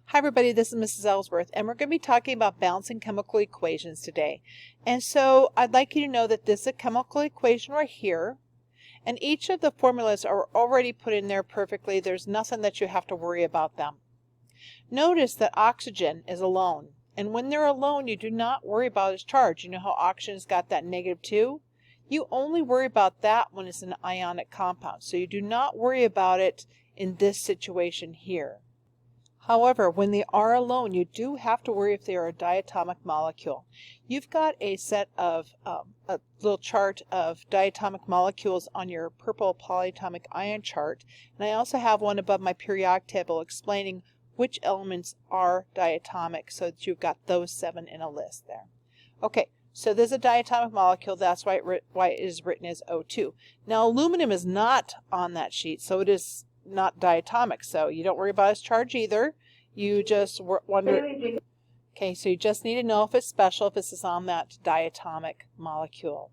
Hi everybody, this is Mrs. Ellsworth, and we're going to be talking about balancing chemical equations today. And so I'd like you to know that this is a chemical equation right here, and each of the formulas are already put in there perfectly. There's nothing that you have to worry about them. Notice that oxygen is alone, and when they're alone you do not worry about its charge. You know how oxygen's got that -2? You only worry about that when it's an ionic compound, so you do not worry about it in this situation here. However, when they are alone, you do have to worry if they are a diatomic molecule. You've got a set of, a little chart of diatomic molecules on your purple polyatomic ion chart, and I also have one above my periodic table explaining which elements are diatomic, so that you've got those 7 in a list there. Okay, so there's a diatomic molecule, that's why it is written as O2. Now aluminum is not on that sheet, so it is not diatomic, so you don't worry about its charge either. You just wonder, okay, so you just need to know if it's special, if this is on that diatomic molecule.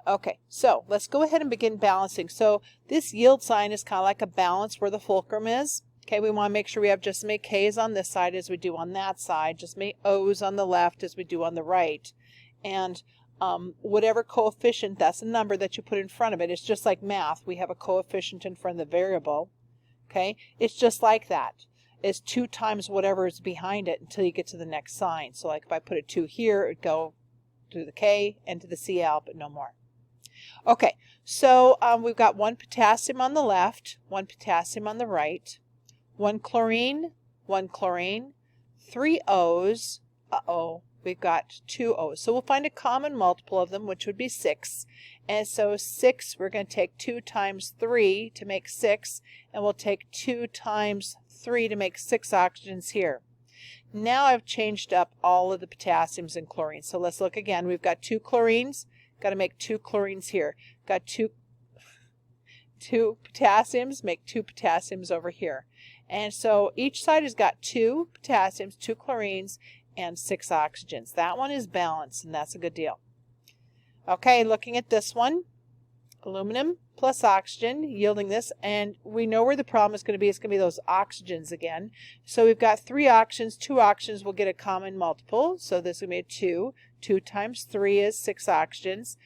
Okay, so let's go ahead and begin balancing. So this yield sign is kind of like a balance where the fulcrum is. Okay, we want to make sure we have just as many K's on this side as we do on that side, just as many O's on the left as we do on the right. And whatever coefficient, that's a number that you put in front of it. It's just like math. We have a coefficient in front of the variable. Okay, it's just like that. It's 2 times whatever is behind it until you get to the next sign. So like if I put a 2 here, it would go to the K and to the Cl, but no more. Okay, so we've got 1 potassium on the left, 1 potassium on the right, 1 chlorine, 1 chlorine, 3 O's, we've got 2 O's. So we'll find a common multiple of them, which would be 6. And so 6, we're going to take 2 times 3 to make 6, and we'll take 2 times 3 to make 6 oxygens here. Now I've changed up all of the potassiums and chlorines. So let's look again. We've got 2 chlorines, got to make 2 chlorines here. Got 2 potassiums, make 2 potassiums over here. And so each side has got 2 potassiums, 2 chlorines, and 6 oxygens. That one is balanced, and that's a good deal. Okay, looking at this one, aluminum plus oxygen yielding this, and we know where the problem is going to be. It's going to be those oxygens again. So we've got 3 oxygens, 2 oxygens will get a common multiple. So this is going to be a 2. 2 times 3 is 6 oxygens.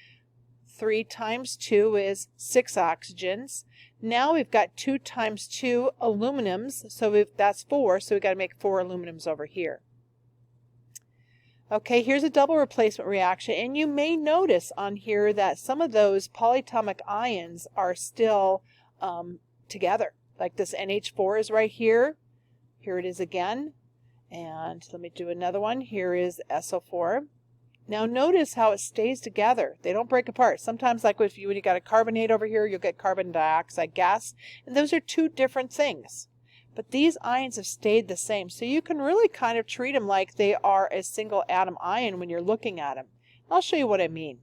3 times 2 is 6 oxygens. Now we've got 2 times 2 aluminums, so that's 4, so we've got to make 4 aluminums over here. Okay, here's a double replacement reaction, and you may notice on here that some of those polyatomic ions are still together. Like this NH4 is right here. Here it is again. And let me do another one. Here is SO4. Now notice how it stays together. They don't break apart. Sometimes like when you got a carbonate over here, you'll get carbon dioxide gas. And those are 2 different things. But these ions have stayed the same. So you can really kind of treat them like they are a single atom ion when you're looking at them. I'll show you what I mean.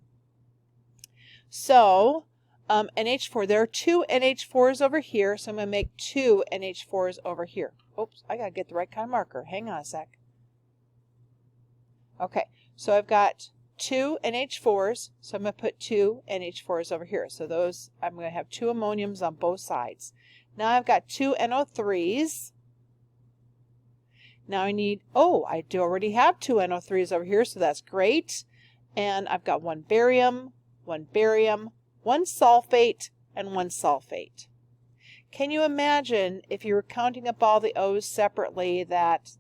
So NH4, there are 2 NH4s over here. So I'm going to make 2 NH4s over here. Oops, I got to get the right kind of marker. Hang on a sec. Okay, so I've got 2 NH4s. So I'm going to put 2 NH4s over here. So those, I'm going to have 2 ammoniums on both sides. Now I've got 2 NO3s. Now I need, I do already have 2 NO3s over here, so that's great. And I've got 1 barium, 1 barium, 1 sulfate, and 1 sulfate. Can you imagine if you were counting up all the O's separately that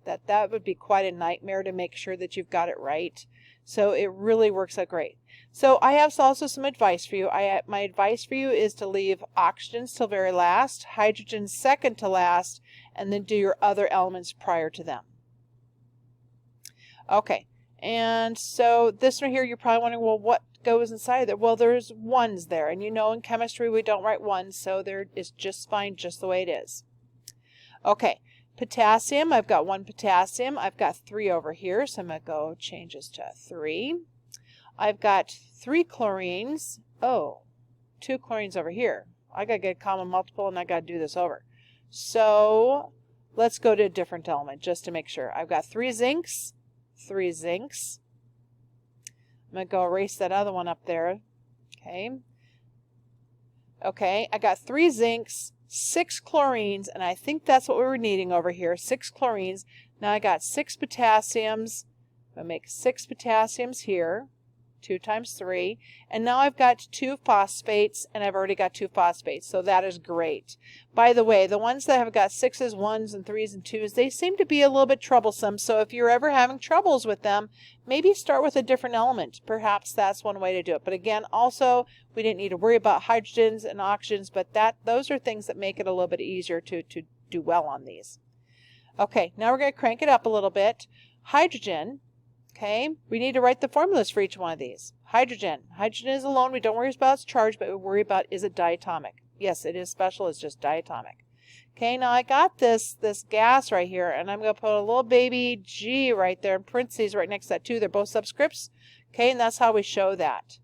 would be quite a nightmare to make sure that you've got it right? So it really works out great. So I have also some advice for you. My advice for you is to leave oxygens till very last, hydrogen second to last, and then do your other elements prior to them. Okay, and so this one here, you're probably wondering, well, what goes inside there? Well, there's 1s there, and you know in chemistry we don't write 1s, so there is just fine just the way it is. Okay. Potassium, I've got 1 potassium. I've got 3 over here, so I'm going to go change this to 3. I've got 3 chlorines. 2 chlorines over here. I got to get a common multiple, and I got to do this over. So let's go to a different element just to make sure. I've got 3 zincs. 3 zincs. I'm going to go erase that other one up there. Okay. Okay, I got 3 zincs, 6 chlorines, and I think that's what we were needing over here, 6 chlorines. Now I got 6 potassiums. I'll make 6 potassiums here, 2 times 3, and now I've got 2 phosphates, and I've already got 2 phosphates, so that is great. By the way, the ones that have got 6s, 1s, and 3s, and 2s, they seem to be a little bit troublesome, so if you're ever having troubles with them, maybe start with a different element. Perhaps that's one way to do it. But again, also, we didn't need to worry about hydrogens and oxygens, but those are things that make it a little bit easier to do well on these. Okay, now we're going to crank it up a little bit. Hydrogen. Okay, we need to write the formulas for each one of these. Hydrogen. Hydrogen is alone. We don't worry about its charge, but we worry about is it diatomic. Yes, it is special. It's just diatomic. Okay, now I got this gas right here, and I'm going to put a little baby G right there in parentheses right next to that too. They're both subscripts. Okay, and that's how we show that.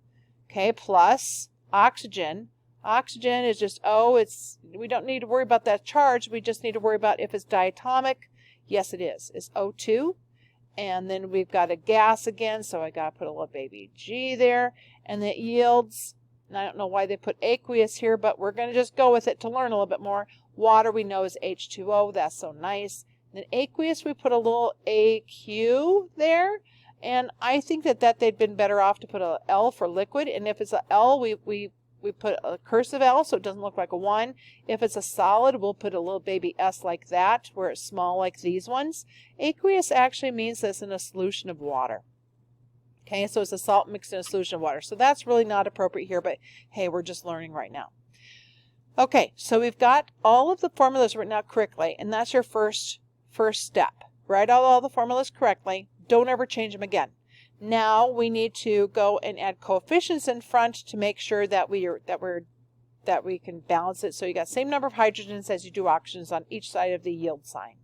Okay, plus oxygen. Oxygen is just O. We don't need to worry about that charge. We just need to worry about if it's diatomic. Yes, it is. It's O2. And then we've got a gas again, so I got to put a little baby G there. And it yields, and I don't know why they put aqueous here, but we're going to just go with it to learn a little bit more. Water we know is H2O. That's so nice. And then aqueous, we put a little AQ there. And I think that they'd been better off to put a L for liquid. And if it's a L, we put a cursive L so it doesn't look like a 1. If it's a solid, we'll put a little baby S like that, where it's small like these ones. Aqueous actually means this in a solution of water. Okay, so it's a salt mixed in a solution of water. So that's really not appropriate here, but hey, we're just learning right now. Okay, so we've got all of the formulas written out correctly, and that's your first step. Write out all the formulas correctly. Don't ever change them again. Now we need to go and add coefficients in front to make sure that we can balance it. So you got the same number of hydrogens as you do oxygens on each side of the yield sign.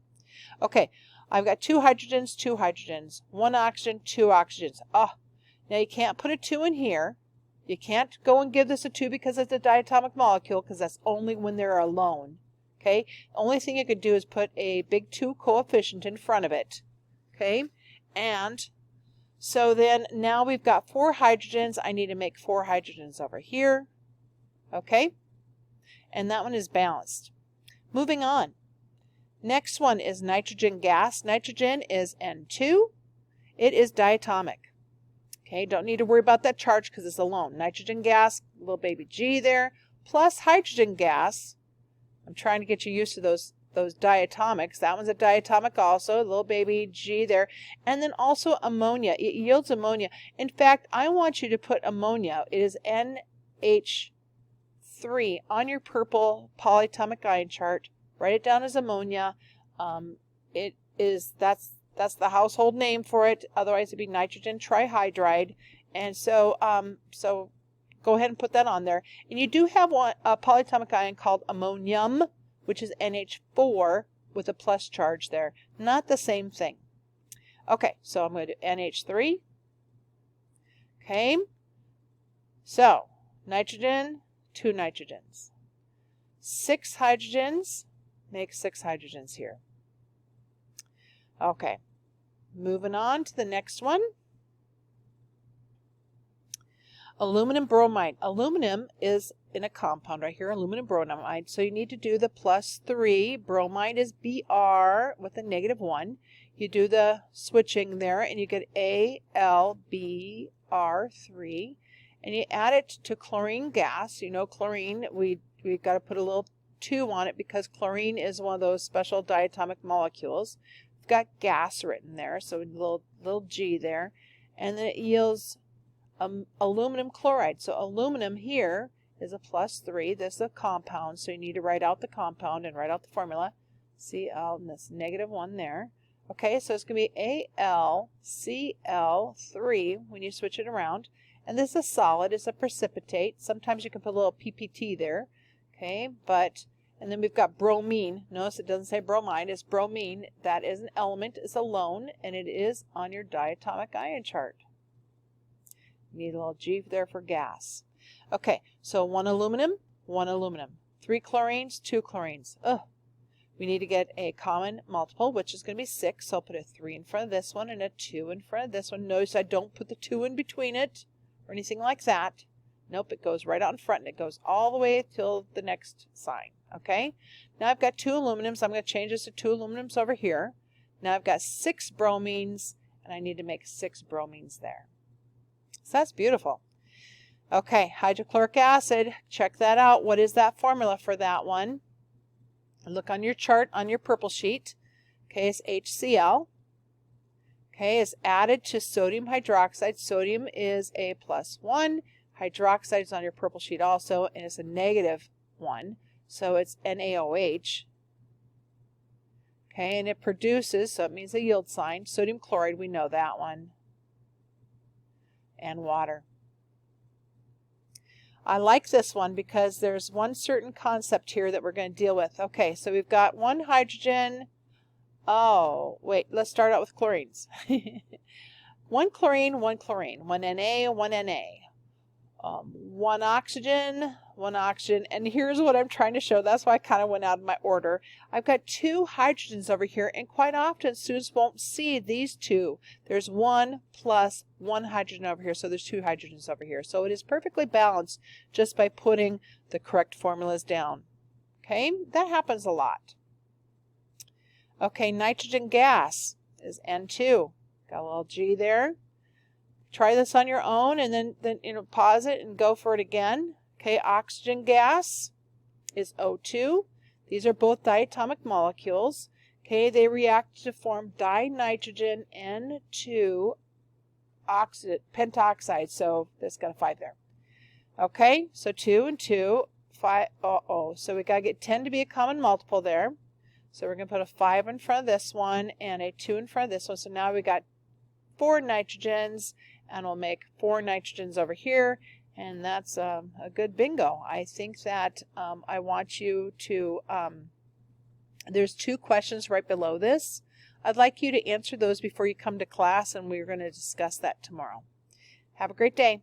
Okay, I've got 2 hydrogens, 2 hydrogens, 1 oxygen, 2 oxygens. Oh, now you can't put a 2 in here. You can't go and give this a 2 because it's a diatomic molecule, because that's only when they're alone. Okay, the only thing you could do is put a big 2 coefficient in front of it. Okay, and so then now we've got 4 hydrogens. I need to make 4 hydrogens over here. Okay, and that one is balanced. Moving on. Next one is nitrogen gas. Nitrogen is N2. It is diatomic. Okay, don't need to worry about that charge because it's alone. Nitrogen gas, little baby G there, plus hydrogen gas. I'm trying to get you used to those diatomics. That one's a diatomic also, little baby G there. And then also ammonia. It yields ammonia. In fact, I want you to put ammonia. It is NH3 on your purple polyatomic ion chart. Write it down as ammonia. That's the household name for it. Otherwise it'd be nitrogen trihydride. And so go ahead and put that on there. And you do have a polyatomic ion called ammonium, which is NH4 with a plus charge there. Not the same thing. Okay, so I'm going to do NH3. Okay, so nitrogen, 2 nitrogens. 6 hydrogens, make 6 hydrogens here. Okay, moving on to the next one. Aluminum bromide. Aluminum is in a compound right here, aluminum bromide. So you need to do the +3. Bromide is Br with a -1. You do the switching there and you get AlBr3. And you add it to chlorine gas. You know chlorine, we've got to put a little 2 on it because chlorine is one of those special diatomic molecules. We've got gas written there, so a little G there. And then it yields aluminum chloride. So aluminum here is a +3. This is a compound, so you need to write out the compound and write out the formula. Cl, and that's -1 there. Okay, so it's going to be AlCl3 when you switch it around. And this is a solid, it's a precipitate. Sometimes you can put a little PPT there. Okay, and then we've got bromine. Notice it doesn't say bromide, it's bromine. That is an element, it's alone, and it is on your diatomic ion chart. You need a little G there for gas. Okay, so 1 aluminum, 1 aluminum. 3 chlorines, 2 chlorines. We need to get a common multiple, which is going to be 6. So I'll put a 3 in front of this one and a 2 in front of this one. Notice I don't put the 2 in between it or anything like that. Nope, it goes right out in front and it goes all the way till the next sign. okay? Now I've got 2 aluminums. I'm going to change this to 2 aluminums over here. Now I've got 6 bromines, and I need to make 6 bromines there. So that's beautiful. Okay, hydrochloric acid, check that out. What is that formula for that one? Look on your chart on your purple sheet. Okay, it's HCl. Okay, it's added to sodium hydroxide. Sodium is a +1. Hydroxide is on your purple sheet also, and it's a -1. So it's NaOH. Okay, and it produces, so it means a yield sign, sodium chloride, we know that one, and water. I like this one because there's one certain concept here that we're going to deal with. Okay, so we've got 1 hydrogen. Oh, wait, let's start out with chlorines. 1 chlorine, 1 chlorine, 1 Na, 1 Na. 1 oxygen, 1 oxygen, and here's what I'm trying to show. That's why I kind of went out of my order. I've got 2 hydrogens over here, and quite often students won't see these 2. There's 1 plus 1 hydrogen over here, so there's 2 hydrogens over here. So it is perfectly balanced just by putting the correct formulas down. Okay, that happens a lot. Okay, nitrogen gas is N2. Got a little G there. Try this on your own and then pause it and go for it again. Okay, oxygen gas is O2. These are both diatomic molecules. Okay, they react to form dinitrogen N2 pentoxide. So that's got a 5 there. Okay, so 2 and 2, 5. So we got to get 10 to be a common multiple there. So we're going to put a 5 in front of this one and a 2 in front of this one. So now we got 4 nitrogens, and we'll make 4 nitrogens over here, and that's a good bingo. I think that I want you to, there's 2 questions right below this. I'd like you to answer those before you come to class, and we're going to discuss that tomorrow. Have a great day.